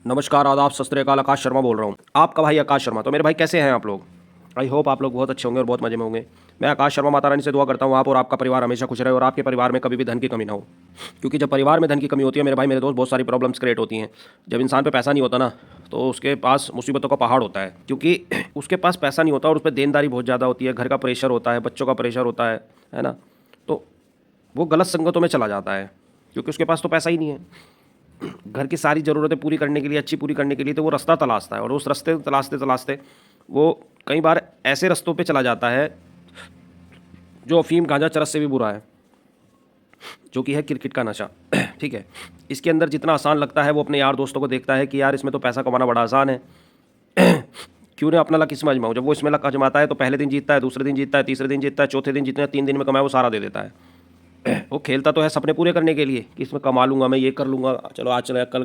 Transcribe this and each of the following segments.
नमस्कार, आदाब, सत श्री अकाल। आकाश शर्मा बोल रहा हूँ, आपका भाई आकाश शर्मा। तो मेरे भाई कैसे हैं आप लोग? आई होप आप लोग बहुत अच्छे होंगे और बहुत मजे में होंगे। मैं आकाश शर्मा माता रानी से दुआ करता हूँ आप और आपका परिवार हमेशा खुश रहे और आपके परिवार में कभी भी धन की कमी ना हो। क्योंकि जब परिवार में धन की कमी होती है मेरे भाई मेरे दोस्त, बहुत सारी प्रॉब्लम्स क्रिएट होती हैं। जब इंसान पे पैसा नहीं होता ना, तो उसके पास मुसीबतों का पहाड़ होता है। क्योंकि उसके पास पैसा नहीं होता और उस पर देनदारी बहुत ज़्यादा होती है, घर का प्रेशर होता है, बच्चों का प्रेशर होता है ना। तो वो गलत संगतों में चला जाता है क्योंकि उसके पास तो पैसा ही नहीं है। घर की सारी ज़रूरतें पूरी करने के लिए, अच्छी पूरी करने के लिए तो वो रास्ता तलाशता है और उस रास्ते तलाशते तलाशते वो कई बार ऐसे रास्तों पे चला जाता है जो अफीम गांजा चरस से भी बुरा है, जो कि है क्रिकेट का नशा। ठीक है, इसके अंदर जितना आसान लगता है वो अपने यार दोस्तों को देखता है कि यार इसमें तो पैसा कमाना बड़ा आसान है, क्यों ना अपना लक इसमें आजमाऊं। जब वो इसमें लक आजमाता है तो पहले दिन जीतता है, दूसरे दिन जीतता है, तीसरे दिन जीतता है, चौथे दिन जितने 3 दिन में कमाया वो सारा दे देता है। वो खेलता तो है सपने पूरे करने के लिए कि इसमें कमा लूंगा, मैं ये कर लूंगा, चलो आज चलो कल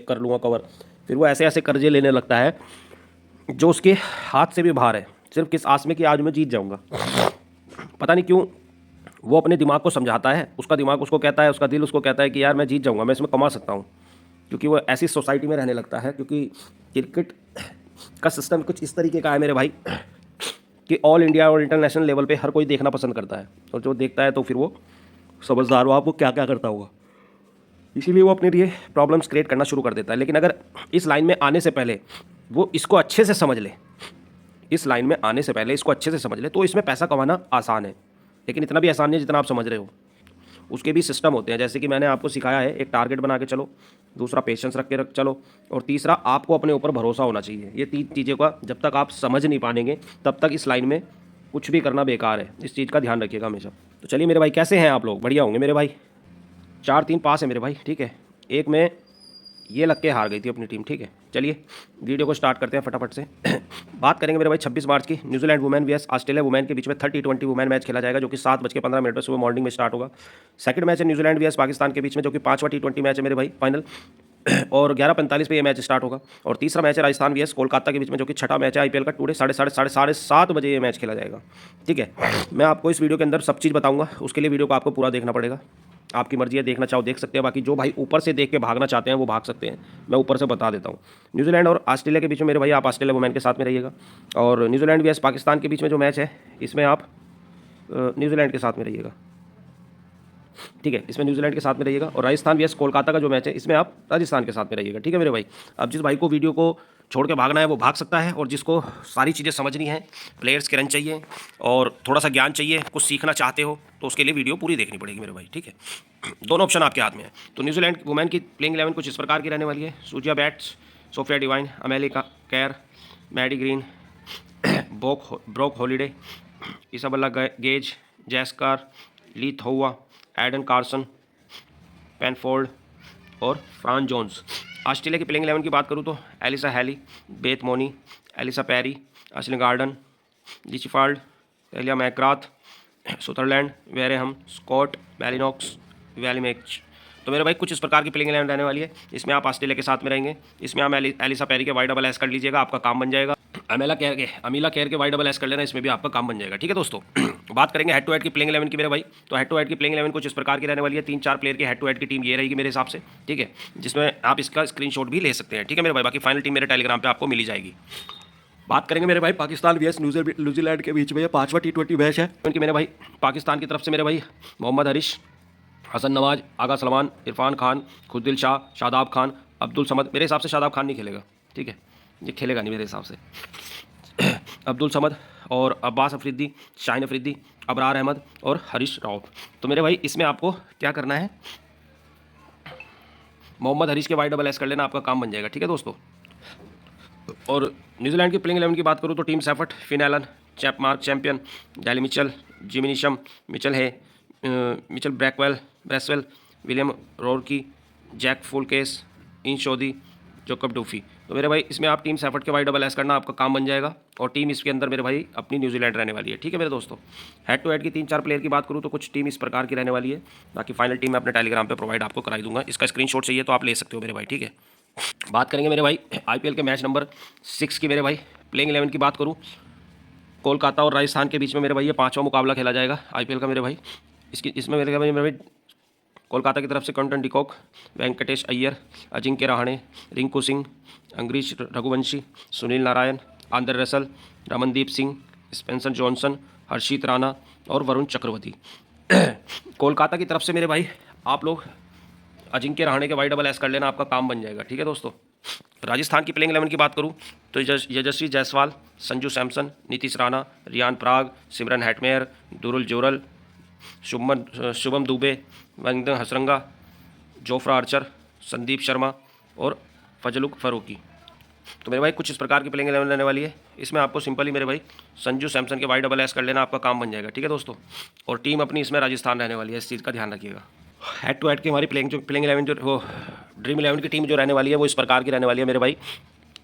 कर लूंगा कवर। फिर वो ऐसे ऐसे कर्जे लेने लगता है जो उसके हाथ से भी बाहर है, सिर्फ किस आस में कि आज मैं जीत जाऊंगा। पता नहीं क्यों वो अपने दिमाग को समझाता है, उसका दिमाग उसको कहता है, उसका दिल उसको कहता है कि यार मैं जीत जाऊंगा, मैं इसमें कमा सकता हूँ। क्योंकि वो ऐसी सोसाइटी में रहने लगता है, क्योंकि क्रिकेट का सिस्टम कुछ इस तरीके का है मेरे भाई कि ऑल इंडिया और इंटरनेशनल लेवल पे हर कोई देखना पसंद करता है, और जो देखता है तो फिर वो समझदार हो आप, वो क्या क्या करता होगा, इसीलिए वो अपने लिए प्रॉब्लम्स क्रिएट करना शुरू कर देता है। लेकिन अगर इस लाइन में आने से पहले वो इसको अच्छे से समझ ले, इस लाइन में आने से पहले इसको अच्छे से समझ ले, तो इसमें पैसा कमाना आसान है। लेकिन इतना भी आसान नहीं है जितना आप समझ रहे हो। उसके भी सिस्टम होते हैं, जैसे कि मैंने आपको सिखाया है, एक टारगेट बना के चलो, दूसरा पेशेंस रख के रख चलो, और तीसरा आपको अपने ऊपर भरोसा होना चाहिए। ये 3 चीज़ों का जब तक आप समझ नहीं पाएंगे तब तक इस लाइन में कुछ भी करना बेकार है। इस चीज़ का ध्यान रखिएगा हमेशा। तो चलिए मेरे भाई, कैसे हैं आप लोग? बढ़िया होंगे मेरे भाई। 4-3 पास है मेरे भाई, ठीक है। एक में ये लग के हार गई थी अपनी टीम, ठीक है। चलिए वीडियो को स्टार्ट करते हैं फटाफट से। बात करेंगे मेरे भाई 26 मार्च की, New Zealand women vs Australia women के बीच में 30-20 वुमेन मैच खेला जाएगा, जो कि 7:15 पर सुबह मॉर्निंग में स्टार्ट होगा। सेकंड मैच है न्यूजीलैंड वीएस पाकिस्तान के बीच में, जो कि 5वां T20 मैच है मेरे भाई, फाइनल। और 11:45 पे ये मैच स्टार्ट होगा। और तीसरा मैच है राजस्थान वीएस कोलकाता के बीच में, जो कि छठा मैच है आईपीएल का। टुडे 7:30 बजे ये मैच खेला जाएगा, ठीक है। मैं आपको इस वीडियो के अंदर सब चीज़ बताऊंगा, उसके लिए वीडियो को आपको पूरा देखना पड़ेगा। आपकी मर्जी है, देखना चाहो देख सकते हैं, बाकी जो भाई ऊपर से देख के भागना चाहते हैं वो भाग सकते हैं। मैं ऊपर से बता देता हूँ। न्यूजीलैंड और ऑस्ट्रेलिया के बीच में मेरे भाई आप ऑस्ट्रेलिया वुमेन के साथ में रहिएगा। और न्यूजीलैंड वीएस पाकिस्तान के बीच में जो मैच है इसमें आप न्यूजीलैंड के साथ में रहिएगा, ठीक है। इसमें न्यूजीलैंड के साथ में रहिएगा। और राजस्थान वीएस कोलकाता का जो मैच है इसमें आप राजस्थान के साथ में रहिएगा, ठीक है मेरे भाई। अब जिस भाई को वीडियो को छोड़ के भागना है वो भाग सकता है, और जिसको सारी चीज़ें समझनी है, प्लेयर्स के रन चाहिए और थोड़ा सा ज्ञान चाहिए, कुछ सीखना चाहते हो, तो उसके लिए वीडियो पूरी देखनी पड़ेगी मेरे भाई, ठीक है। दोनों ऑप्शन आपके हाथ में है। तो न्यूजीलैंड वुमेन की प्लेइंग 11 कुछ इस प्रकार की रहने वाली है। Suzie Bates, Sophie Devine, Amelia Kerr, Maddy Green, Brooke Halliday, Isabella Gaze, Jess Kerr, Lea Tahuhu, Eden Carson, Penfold और फ्रांस जोन्स। ऑस्ट्रेलिया की प्लेइंग 11 की बात करूँ तो Alyssa Healy, Beth Mooney, Ellyse Perry, Ashleigh Gardner, Litchfield, Tahlia McGrath, Sutherland, Wareham, Schutt, Molineux, वैलीमेच। तो मेरे भाई कुछ इस प्रकार की प्लेइंग 11 रहने वाली है। इसमें आप ऑस्ट्रेलिया के साथ में रहेंगे। इसमें आप एलिसा पैरी के YSS कर लीजिएगा, आपका काम बन जाएगा। अमीला केयर के YSS कर लेना, इसमें भी आपका काम बन जाएगा, ठीक है दोस्तों। बात करेंगे हेड टू हेड की प्लेइंग 11 की मेरे भाई। तो हेड टू हेड की प्लेइंग 11 कुछ इस प्रकार की रहने वाली है। 3-4 प्लेयर की हेड टू हेड की टीम ये रहेगी मेरे हिसाब से, ठीक है, जिसमें आप इसका स्क्रीनशॉट भी ले सकते हैं, ठीक है मेरे भाई। बाकी फाइनल टीम मेरे टेलीग्राम पे आपको मिली जाएगी। बात करेंगे मेरे भाई पाकिस्तान वीएस न्यूजीलैंड के बीच में, ये 5वां T20 मैच है उनकी मेरे भाई। पाकिस्तान की तरफ से मेरे भाई मोहम्मद हरीश, हसन नवाज, आगा सलमान, इरफान खान, खुदिल शाह, शादाब खान, अब्दुल समद। मेरे हिसाब से शादाब खान नहीं खेलेगा, ठीक है, ये खेलेगा नहीं मेरे हिसाब से। अब्दुल समद और अब्बास अफरीदी, शाहीन अफरीदी, अबरार अहमद और हरीश राव। तो मेरे भाई इसमें आपको क्या करना है, मोहम्मद हरीश के YSS कर लेना, आपका काम बन जाएगा, ठीक है दोस्तों। और न्यूजीलैंड की प्लेइंग 11 की बात करूँ तो team Seifert, Finn Allen, Mark Chapman, Daryl Mitchell, Jimmy Neesham, Mitchell Hay, Michael Bracewell, William O'Rourke, Zak Foulkes, Ish Sodhi, Jacob Duffy. तो मेरे भाई इसमें आप टीम सेफर्ट के YSS करना, आपका काम बन जाएगा। और टीम इसके अंदर मेरे भाई अपनी न्यूजीलैंड रहने वाली है, ठीक है मेरे दोस्तों। हेड टू हेड की 3-4 प्लेयर की बात करूँ तो कुछ टीम इस प्रकार की रहने वाली है। बाकी फाइनल टीम मैं अपने टेलीग्राम पे प्रोवाइड आपको कराई दूंगा, इसका स्क्रीनशॉट चाहिए तो आप ले सकते हो मेरे भाई, ठीक है। बात करेंगे मेरे भाई आईपीएल के मैच नंबर 6 की मेरे भाई। प्लेइंग 11 की बात करूँ, कोलकाता और राजस्थान के बीच में मेरे भाई ये 5वां मुकाबला खेला जाएगा आईपीएल का मेरे भाई। इसमें मेरे भाई कोलकाता की तरफ से Quinton de Kock, Venkatesh Iyer, Ajinkya Rahane, Rinku Singh, Angkrish Raghuvanshi, Sunil Narine, Andre Russell, Ramandeep Singh, Spencer Johnson, Harshit Rana और वरुण चक्रवर्ती। कोलकाता की तरफ से मेरे भाई आप लोग अजिंक्य रहाणे के YSS कर लेना, आपका काम बन जाएगा। ठीक है दोस्तों। राजस्थान की प्लेइंग 11 की बात करूं तो यशस्वी जायसवाल, संजू सैमसन, नीतीश राणा, रियान पराग, सिमरन हैटमेयर, दुरुल जोरल, शुभम दुबे, वंदन हसरंगा, जोफ्रा आर्चर, संदीप शर्मा और फजलुक फरूकी। तो मेरे भाई कुछ इस प्रकार की प्लेइंग 11 रहने वाली है। इसमें आपको सिंपली मेरे भाई संजू सैमसन के YSS कर लेना, आपका काम बन जाएगा। ठीक है दोस्तों। और टीम अपनी इसमें राजस्थान रहने वाली है, इस चीज़ का ध्यान रखिएगा। हेड टू हेड की हमारी प्लेइंग 11 जो वो ड्रीम 11 की टीम जो रहने वाली है वो इस प्रकार की रहने वाली है मेरे भाई।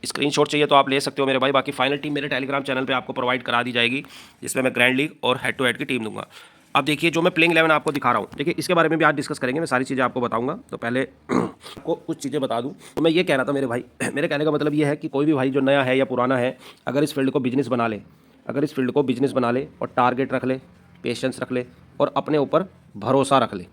स्क्रीनशॉट चाहिए तो आप ले सकते हो मेरे भाई। बाकी फाइनल टीम मेरे टेलीग्राम चैनल पे आपको प्रोवाइड करा दी जाएगी, जिसमें मैं ग्रैंड लीग और हेड टू हेड की टीम दूंगा। अब देखिए जो मैं प्लेइंग 11 आपको दिखा रहा हूँ, देखिए इसके बारे में भी आज डिस्कस करेंगे, मैं सारी चीज़ें आपको बताऊंगा। तो पहले आपको कुछ चीज़ें बता दूं। तो मैं ये कह रहा था मेरे भाई, मेरे कहने का मतलब ये है कि कोई भी भाई जो नया है या पुराना है, अगर इस फील्ड को बिजनेस बना ले, और टारगेट रख ले, पेशेंस रख ले और अपने ऊपर भरोसा रख ले,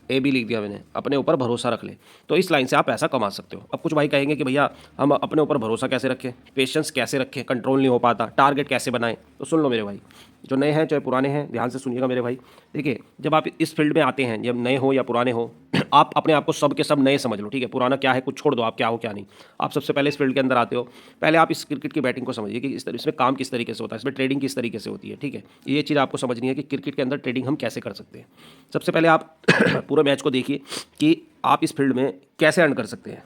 ए भी लिख दिया मैंने, अपने ऊपर भरोसा रख ले, तो इस लाइन से आप पैसा कमा सकते हो। अब कुछ भाई कहेंगे कि भैया हम अपने ऊपर भरोसा कैसे रखें, पेशेंस कैसे रखें, कंट्रोल नहीं हो पाता, टारगेट कैसे बनाएं। तो सुन लो मेरे भाई, जो नए हैं चाहे पुराने हैं, ध्यान से सुनिएगा मेरे भाई। देखिए जब आप इस फील्ड में आते हैं, जब नए हो या पुराने हो, आप अपने आप को सब के सब नए समझ लो। ठीक है, पुराना क्या है कुछ छोड़ दो, आप क्या हो क्या नहीं। आप सबसे पहले इस फील्ड के अंदर आते हो, पहले आप इस क्रिकेट की बैटिंग को समझिए कि इसमें काम किस तरीके से होता है, इसमें ट्रेडिंग किस तरीके से होती है। ठीक है, ये चीज़ आपको समझनी है कि क्रिकेट के अंदर ट्रेडिंग हम कैसे कर सकते हैं। सबसे पहले आप पूरे मैच को देखिए कि आप इस फील्ड में कैसे अर्न कर सकते हैं।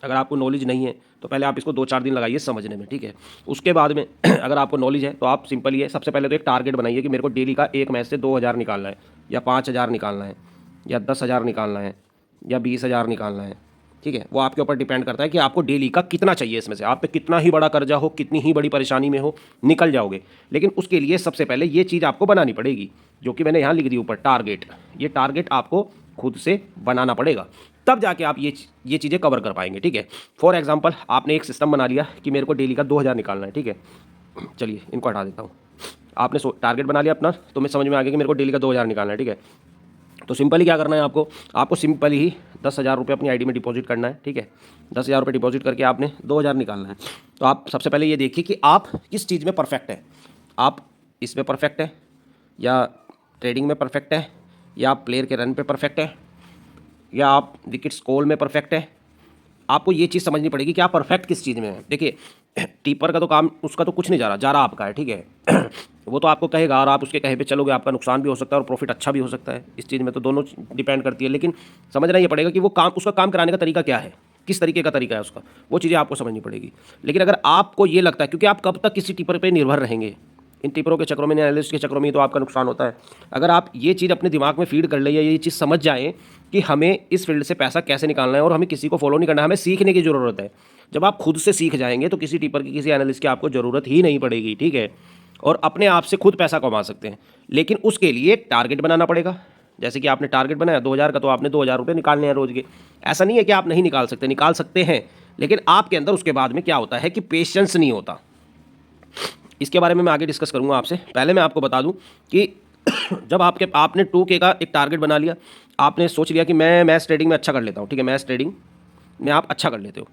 अगर आपको नॉलेज नहीं है तो पहले आप इसको 2-4 दिन लगाइए समझने में। ठीक है, उसके बाद में अगर आपको नॉलेज है तो आप सिंपल ही है, सबसे पहले तो एक टारगेट बनाइए कि मेरे को डेली का एक मैच से 2000 निकालना है, या 5000 निकालना है, या 10,000 निकालना है, या 20,000 निकालना है। ठीक है, वो आपके ऊपर डिपेंड करता है कि आपको डेली का कितना चाहिए। इसमें से आप पे कितना ही बड़ा कर्जा हो, कितनी ही बड़ी परेशानी में हो, निकल जाओगे। लेकिन उसके लिए सबसे पहले ये चीज़ आपको बनानी पड़ेगी, जो कि मैंने यहाँ लिख दी ऊपर, टारगेट। ये टारगेट आपको खुद से बनाना पड़ेगा, तब जाके आप ये चीज़ें कवर कर पाएंगे। ठीक है, फॉर एग्जांपल आपने एक सिस्टम बना लिया कि मेरे को डेली का 2000 निकालना है। ठीक है, चलिए इनको हटा देता हूँ। आपने टारगेट बना लिया अपना, तो मैं समझ में आ गया कि मेरे को डेली का 2000 निकालना है। ठीक है, तो सिंपली क्या करना है आपको सिंपली ही 10,000 रुपये अपनी आईडी में डिपॉजिट करना है। ठीक है, 10,000 रुपये डिपॉजिट करके आपने 2000 निकालना है। तो आप सबसे पहले ये देखिए कि आप किस चीज़ में परफेक्ट है। आप इसमें परफेक्ट है, या ट्रेडिंग में परफेक्ट है, या आप प्लेयर के रन पे परफेक्ट है, या आप विकेट स्कोर में परफेक्ट है। आपको ये चीज़ समझनी पड़ेगी कि आप परफेक्ट किस चीज़ में है। देखिए कीपर का तो काम, उसका तो कुछ नहीं जा रहा आपका है। ठीक है, वो तो आपको कहेगा और आप उसके कहे पे चलोगे, आपका नुकसान भी हो सकता है और प्रॉफिट अच्छा भी हो सकता है। इस चीज़ में तो दोनों डिपेंड करती है, लेकिन समझना ये पड़ेगा कि वो काम, उसका काम कराने का तरीका क्या है, किस तरीके का तरीका है उसका, वो चीज़ें आपको समझनी पड़ेगी। लेकिन अगर आपको ये लगता है, क्योंकि आप कब तक किसी टिपर पर निर्भर रहेंगे, इन टिपरों के चक्रों में, एनालिस्ट के चक्रों में, तो आपका नुकसान होता है। अगर आप ये चीज़ अपने दिमाग में फीड कर ले, या ये चीज़ समझ जाएं कि हमें इस फील्ड से पैसा कैसे निकालना है और हमें किसी को फॉलो नहीं करना, हमें सीखने की ज़रूरत है। जब आप खुद से सीख जाएंगे तो किसी टिपर की, किसी एनालिस्ट की आपको ज़रूरत ही नहीं पड़ेगी। ठीक है, और अपने आप से खुद पैसा कमा सकते हैं। लेकिन उसके लिए टारगेट बनाना पड़ेगा। जैसे कि आपने टारगेट बनाया 2000 का, तो आपने 2000 रुपये निकालने हैं रोज के। ऐसा नहीं है कि आप नहीं निकाल सकते, निकाल सकते हैं, लेकिन आपके अंदर उसके बाद में क्या होता है कि पेशेंस नहीं होता। इसके बारे में मैं आगे डिस्कस करूंगा आपसे। पहले मैं आपको बता दूं कि जब आपने 2K का एक टारगेट बना लिया, आपने सोच लिया कि मैं मैच ट्रेडिंग में अच्छा कर लेता हूं। ठीक है, मैच ट्रेडिंग में आप अच्छा कर लेते हो।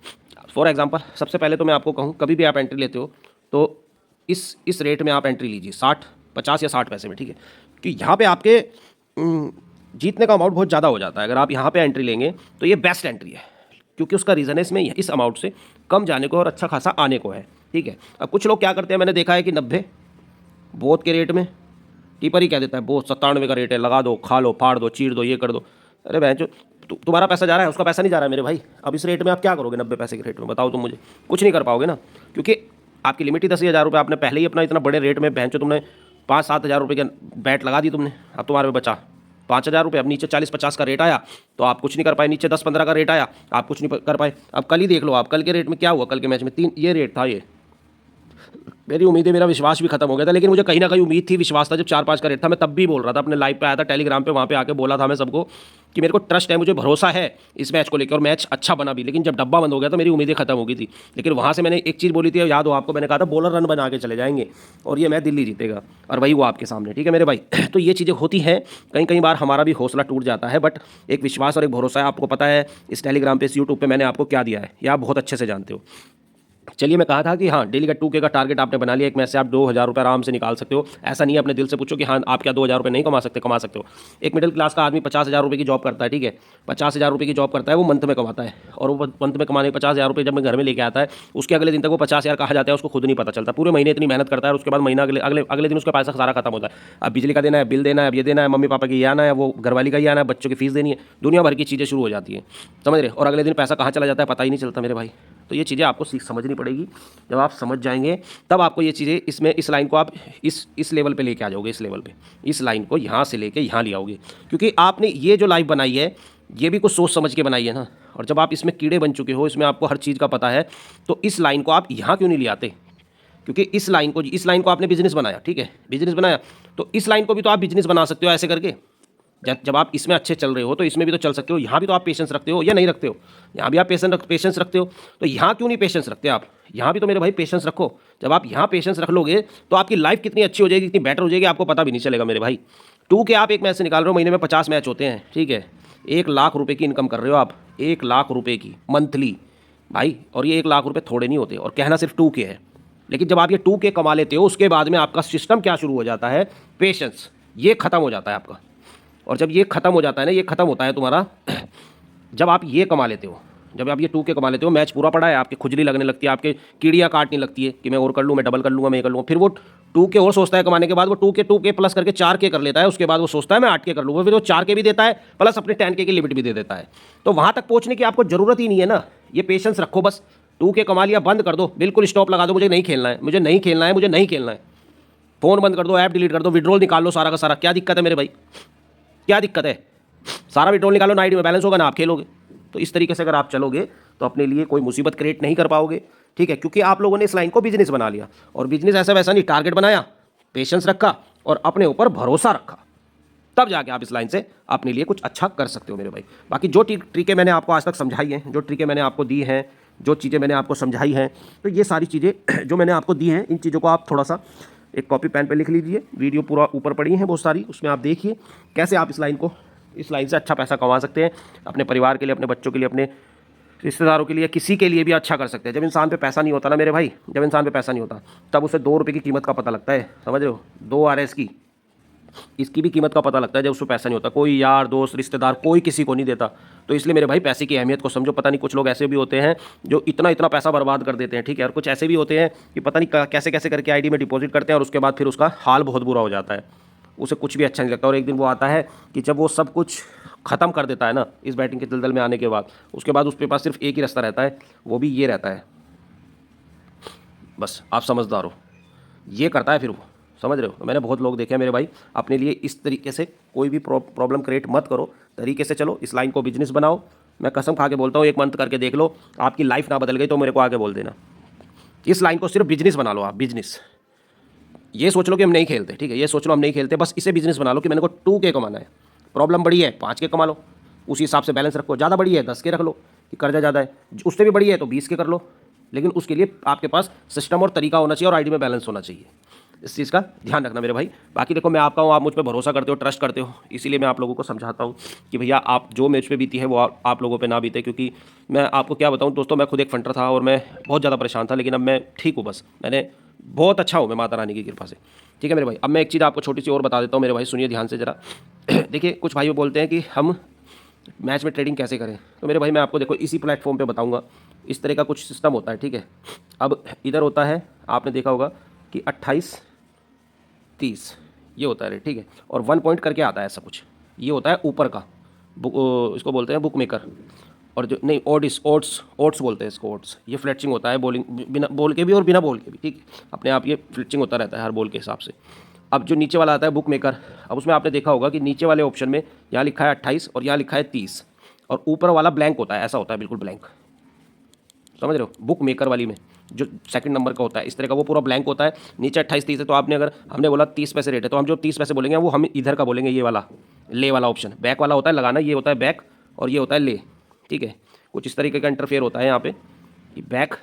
फॉर एग्जांपल सबसे पहले तो मैं आपको कहूं, कभी भी आप एंट्री लेते हो तो इस रेट में आप एंट्री लीजिए, 50 या 60 पैसे में। ठीक है, कि यहाँ पे आपके जीतने का अमाउंट बहुत ज़्यादा हो जाता है। अगर आप यहाँ पे एंट्री लेंगे तो ये बेस्ट एंट्री है, क्योंकि उसका रीज़न है इसमें इस अमाउंट से कम जाने को और अच्छा खासा आने को है। ठीक है, अब कुछ लोग क्या करते हैं, मैंने देखा है कि 90 बोत के रेट में कीपर ही कह देता है बोत 97 का रेट है, लगा दो, खा लो, फाड़ दो, चीर दो, ये कर दो। अरे बहन जो तुम्हारा पैसा जा रहा है, उसका पैसा नहीं जा रहा है मेरे भाई। अब इस रेट में आप क्या करोगे, 90 पैसे के रेट में, बताओ तुम मुझे। कुछ नहीं कर पाओगे ना, क्योंकि आपकी लिमिट ही 10,000 रुपये। आपने पहले ही अपना इतना बड़े रेट में बहन चो तुमने 5-7 हज़ार रुपये का बैट लगा दी तुमने। अब तुम्हारे में बचा 5,000 रुपये। अब नीचे 40-50 का रेट आया तो आप कुछ नहीं कर पाए, नीचे 10-15 का रेट आया आप कुछ नहीं कर पाए। अब कल ही देख लो, आप कल के रेट में क्या हुआ, कल के मैच में 3 ये रेट था, ये मेरी उम्मीदें, मेरा विश्वास भी खत्म हो गया था। लेकिन मुझे कहीं ना कहीं उम्मीद थी, विश्वास था। जब 4-5 का रेट था, मैं तब भी बोल रहा था, अपने लाइव पे आया था टेलीग्राम पे, वहाँ पे आके बोला था मैं सबको कि मेरे को ट्रस्ट है, मुझे भरोसा है इस मैच को लेकर, और मैच अच्छा बना भी। लेकिन जब डब्बा बंद हो गया तो मेरी उम्मीदें खत्म हो गई थी। लेकिन वहाँ से मैंने एक चीज़ बोली थी, याद हो आपको, मैंने कहा था बॉलर रन बना के चले जाएंगे और ये मैच दिल्ली जीतेगा, और वही वो आपके सामने। ठीक है मेरे भाई। तो ये चीज़ें होती हैं, कहीं कहीं बार हमारा भी हौसला टूट जाता है, बट एक विश्वास और एक भरोसा है। आपको पता है इस टेलीग्राम पे, इस यूट्यूब पे मैंने आपको क्या दिया है, ये आप बहुत अच्छे से जानते हो। चलिए, मैं कहा था कि हाँ, डेली का 2K का टारगेट आपने बना लिया, एक मैच से आप 2,000 रुपये आराम से निकाल सकते हो। ऐसा नहीं है, अपने दिल से पूछो कि हाँ आप क्या 2,000 रुपये नहीं कमा सकते, कमा सकते हो। एक मिडिल क्लास का आदमी 50,000 रुपये की जॉब करता है, ठीक है, 50,000 रुपये की जॉब करता है, वो मंथ में कमाता है, और वो मंथ में कमाने 50,000 रुपये जब मैं घर में लेके आता है, उसके अगले दिन तक वो 50,000 कहाँ जाता है उसको खुद नहीं पता चलता। पूरे महीने इतनी मेहनत करता है, और उसके बाद महीना अगले दिन उसका पैसा सारा खत्म होता है। अब बिजली का देना है, बिल देना है, अब ये देना है, मम्मी पापा की ये आना है, वो घरवाली का ही आना है, बच्चों की फीस देनी है, दुनिया भर की चीज़ें शुरू हो जाती हैं, समझ रहे। और अगले दिन पैसा कहाँ चला जाता है पता ही नहीं चलता मेरे भाई। तो ये चीज़ें आपको समझनी पड़ेगी। जब आप समझ जाएंगे तब आपको ये चीज़ें, इसमें इस लाइन को आप इस लेवल पे लेके आ जाओगे, इस लेवल पे, इस लाइन को यहाँ से लेके यहाँ ले आओगे। क्योंकि आपने ये जो लाइफ बनाई है, ये भी कुछ सोच समझ के बनाई है ना। और जब आप इसमें कीड़े बन चुके हो, इसमें आपको हर चीज़ का पता है, तो इस लाइन को आप यहाँ क्यों नहीं ले आते? क्योंकि इस लाइन को आपने बिजनेस बनाया, ठीक है, बिजनेस बनाया, तो इस लाइन को भी तो आप बिजनेस बना सकते हो ऐसे करके। जब आप इसमें अच्छे चल रहे हो तो इसमें भी तो चल सकते हो। यहाँ भी तो आप पेशेंस रखते हो या नहीं रखते हो? यहाँ भी आप पेशेंस रखते हो, तो यहाँ क्यों नहीं पेशेंस रखते आप? यहाँ भी तो मेरे भाई पेशेंस रखो। जब आप यहाँ पेशेंस रख लोगे तो आपकी लाइफ कितनी अच्छी हो जाएगी, कितनी बेटर हो जाएगी, आपको पता भी नहीं चलेगा मेरे भाई। 2K आप एक मैच से निकाल रहे हो, महीने में 50 मैच होते हैं, ठीक है, 1,00,000 रुपये की इनकम कर रहे हो आप, 1,00,000 रुपये की मंथली भाई। और ये 1,00,000 रुपये थोड़े नहीं होते, और कहना सिर्फ 2K है। लेकिन जब आप ये 2K कमा लेते हो, उसके बाद में आपका सिस्टम क्या शुरू हो जाता है? पेशेंस। ये खत्म हो जाता है आपका। और जब ये खत्म हो जाता है ना, ये खत्म होता है तुम्हारा जब आप ये कमा लेते हो, जब आप ये 2K कमा लेते हो, मैच पूरा पड़ा है, आपकी खुजली लगने लगती है, आपके कीड़ियाँ काटने लगती है कि मैं और कर लूँ, मैं डबल कर लूँगा, मैं ये कर लूँगा। फिर वो 2K और सोचता है कमाने के बाद, वो 2K प्लस करके 4K कर लेता है। उसके बाद वो सोचता है मैं 8K कर लूँगा, फिर वो 4K भी देता है, प्लस अपने 10K की लिमिट भी दे देता है। तो वहाँ तक पहुँचने की आपको ज़रूरत ही नहीं है ना। ये पेशेंस रखो बस। 2K कमा लिया, बंद कर दो, बिल्कुल स्टॉप लगा दो, मुझे नहीं खेलना है, मुझे नहीं खेलना है, मुझे नहीं खेलना है। फ़ोन बंद कर दो, ऐप डिलीट कर दो, विड्रॉल निकाल लो सारा का सारा। क्या दिक्कत है मेरे भाई, क्या दिक्कत है? सारा विड्रॉल निकालो, नाइट में बैलेंस होगा ना, आप खेलोगे। तो इस तरीके से अगर आप चलोगे तो अपने लिए कोई मुसीबत क्रिएट नहीं कर पाओगे, ठीक है। क्योंकि आप लोगों ने इस लाइन को बिजनेस बना लिया, और बिजनेस ऐसा वैसा नहीं, टारगेट बनाया, पेशेंस रखा और अपने ऊपर भरोसा रखा, तब जाके आप इस लाइन से अपने लिए कुछ अच्छा कर सकते हो मेरे भाई। बाकी जो ट्रिकें मैंने आपको आज तक समझाई हैं, जो ट्रिकें मैंने आपको दी हैं, जो चीज़ें मैंने आपको समझाई हैं, तो ये सारी चीज़ें जो मैंने आपको दी हैं, इन चीज़ों को आप थोड़ा सा एक कॉपी पेन पे लिख लीजिए। वीडियो पूरा ऊपर पड़ी है बहुत सारी, उसमें आप देखिए कैसे आप इस लाइन से अच्छा पैसा कमा सकते हैं, अपने परिवार के लिए, अपने बच्चों के लिए, अपने रिश्तेदारों के लिए, किसी के लिए भी अच्छा कर सकते हैं। जब इंसान पे पैसा नहीं होता ना मेरे भाई, जब इंसान पे पैसा नहीं होता, तब उसे 2 रुपये की कीमत का पता लगता है, समझ रहे हो, 2 RS की, इसकी भी कीमत का पता लगता है जब उसको पैसा नहीं होता। कोई यार दोस्त रिश्तेदार कोई किसी को नहीं देता। तो इसलिए मेरे भाई पैसे की अहमियत को समझो। पता नहीं, कुछ लोग ऐसे भी होते हैं जो इतना इतना पैसा बर्बाद कर देते हैं, ठीक है, और कुछ ऐसे भी होते हैं कि पता नहीं कैसे कैसे करके आईडी में डिपॉजिट करते हैं, और उसके बाद फिर उसका हाल बहुत बुरा हो जाता है, उसे कुछ भी अच्छा नहीं लगता। और एक दिन वो आता है कि जब वो सब कुछ ख़त्म कर देता है ना, इस बैटिंग के दलदल में आने के बाद, उसके बाद उसके पास सिर्फ एक ही रास्ता रहता है, वो भी ये रहता है, बस आप समझदार हो, ये करता है फिर वो, समझ रहे हो। मैंने बहुत लोग देखे हैं मेरे भाई। अपने लिए इस तरीके से कोई भी प्रॉब्लम क्रिएट मत करो, तरीके से चलो, इस लाइन को बिजनेस बनाओ। मैं कसम खा के बोलता हूँ, 1 मंथ करके देख लो, आपकी लाइफ ना बदल गई तो मेरे को आगे बोल देना। इस लाइन को सिर्फ बिजनेस बना लो आप, बिजनेस। ये सोच लो कि हम नहीं खेलते, ठीक है, ये सोच लो हम नहीं खेलते, बस इसे बिजनेस बना लो कि मैंने को 2K कमाना है। प्रॉब्लम बड़ी है 5K कमा लो, उसी हिसाब से बैलेंस रखो। ज़्यादा बड़ी है 10K रख लो, कि कर्जा ज़्यादा है, उससे भी बड़ी है तो 20K कर लो। लेकिन उसके लिए आपके पास सिस्टम और तरीका होना चाहिए, और आईडी में बैलेंस होना चाहिए। इस चीज़ का ध्यान रखना मेरे भाई। बाकी देखो, मैं आपका हूँ, आप मुझ पर भरोसा करते हो, ट्रस्ट करते हो, इसीलिए मैं आप लोगों को समझाता हूँ कि भैया आप जो मुझ पे बीती है वो आप लोगों पे ना बीते। क्योंकि मैं आपको क्या बताऊँ दोस्तों, मैं खुद एक फंटर था और मैं बहुत ज़्यादा परेशान था, लेकिन अब मैं ठीक हूँ। बस मैंने बहुत अच्छा हूँ मैं माता रानी की कृपा से, ठीक है मेरे भाई। अब मैं एक चीज़ आपको छोटी सी और बता देता हूँ मेरे भाई, सुनिए ध्यान से ज़रा। देखिए, कुछ भाई बोलते हैं कि हम मैच में ट्रेडिंग कैसे करें, तो मेरे भाई मैं आपको देखो इसी प्लेटफॉर्म पे बताऊंगा। इस तरह का कुछ सिस्टम होता है, ठीक है। अब इधर होता है, आपने देखा होगा कि 28-30 ये होता है, ठीक है, और 1 पॉइंट करके आता है ऐसा कुछ, ये होता है ऊपर का इसको बोलते हैं बुक मेकर। और जो नहीं, ओट्स बोलते हैं इसको, ओट्स। ये फ्लेटचिंग होता है, बॉलिंग बिना बॉल के भी और बिना बॉल के भी, ठीक है, अपने आप ये फ्लेटचिंग होता रहता है हर बॉल के हिसाब से। अब जो नीचे वाला आता है बुक मेकर, अब उसमें आपने देखा होगा कि नीचे वाले ऑप्शन में यहाँ लिखा है 28 और यहाँ लिखा है 30, और ऊपर वाला ब्लैंक होता है, ऐसा होता है बिल्कुल ब्लैंक, समझ रहे हो, बुक मेकर वाली में जो सेकंड नंबर का होता है इस तरह का, वो पूरा ब्लैंक होता है, नीचे 28-30 है। तो आपने अगर हमने बोला 30 पैसे रेट है, तो हम जो 30 पैसे बोलेंगे वो हम इधर का बोलेंगे, ये वाला ले वाला ऑप्शन। बैक वाला होता है लगाना, ये होता है बैक, और ये होता है ले, ठीक है। कुछ इस तरीके का इंटरफेयर होता है यहाँ पे, बैक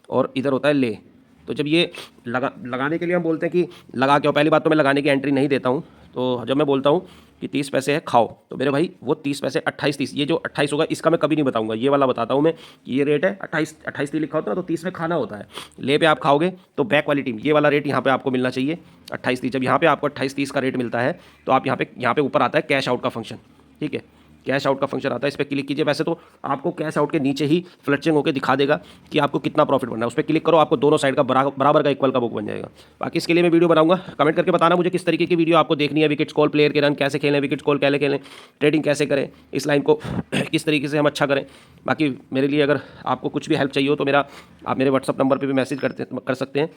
और इधर होता है ले। तो जब ये लगाने के लिए हम बोलते हैं कि लगा के, पहली बात तो मैं लगाने की एंट्री नहीं देता हूँ। तो जब मैं बोलता हूँ कि 30 पैसे है खाओ, तो मेरे भाई वो 30 पैसे 28-30, ये जो 28 होगा इसका मैं कभी नहीं बताऊंगा, ये वाला बताता हूँ मैं कि ये रेट है 28 लिखा होता है, तो 30 में खाना होता है। ले पे आप खाओगे तो बैक वाली टीम, ये वाला रेट यहाँ पे आपको मिलना चाहिए 28-30। जब यहाँ पे आपको 28-30 का रेट मिलता है तो आप यहाँ पे ऊपर आता है कैश आउट का फंक्शन, ठीक है। कैश आउट का फंक्शन आता है, इस पर क्लिक कीजिए। वैसे तो आपको कैश आउट के नीचे ही फ्लैचिंग होकर दिखा देगा कि आपको कितना प्रॉफिट बनना है, उस पर क्लिक करो, आपको दोनों साइड का बराबर का इक्वल का बुक बन जाएगा। बाकी इसके लिए मैं वीडियो बनाऊंगा, कमेंट करके बताना मुझे किस तरीके की वीडियो आपको देखनी है। विकेट्स कॉल, प्लेयर के रन कैसे खेलें, विकेट्स कॉल कैसे खेलें, ट्रेडिंग कैसे करें, इस लाइन को किस तरीके से हम अच्छा करें। बाकी मेरे लिए अगर आपको कुछ भी हेल्प चाहिए हो तो आप मेरे व्हाट्सअप नंबर पर भी मैसेज कर सकते हैं।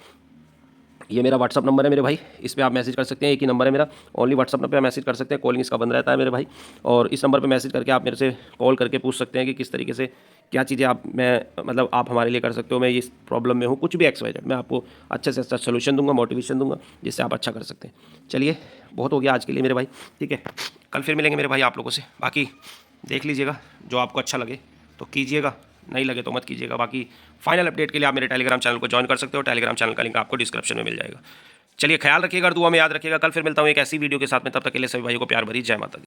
ये मेरा व्हाट्सअप नंबर है मेरे भाई, इस पर आप मैसेज कर सकते हैं, एक ही नंबर है मेरा, ओनली व्हाट्सअप नंबर पे आप मैसेज कर सकते हैं, कॉलिंग इसका बंद रहता है मेरे भाई। और इस नंबर पे मैसेज करके आप मेरे से कॉल करके पूछ सकते हैं कि किस तरीके से क्या चीज़ें आप हमारे लिए कर सकते हो। मैं इस प्रॉब्लम में हूँ, कुछ भी XYZ, मैं आपको अच्छे से अच्छा सोल्यूशन दूंगा, मोटिवेशन दूंगा, जिससे आप अच्छा कर सकते हैं। चलिए, बहुत हो गया आज के लिए मेरे भाई, ठीक है। कल फिर मिलेंगे मेरे भाई आप लोगों से। बाकी देख लीजिएगा, जो आपको अच्छा लगे तो कीजिएगा, नहीं लगे तो मत कीजिएगा। बाकी फाइनल अपडेट के लिए आप मेरे टेलीग्राम चैनल को ज्वाइन कर सकते हो, टेलीग्राम चैनल का लिंक आपको डिस्क्रिप्शन में मिल जाएगा। चलिए, ख्याल रखिएगा और दुआ में याद रखिएगा। कल फिर मिलता हूँ एक ऐसी वीडियो के साथ में, तब तक के लिए सभी भाइयों को प्यार भरी जय माता दी।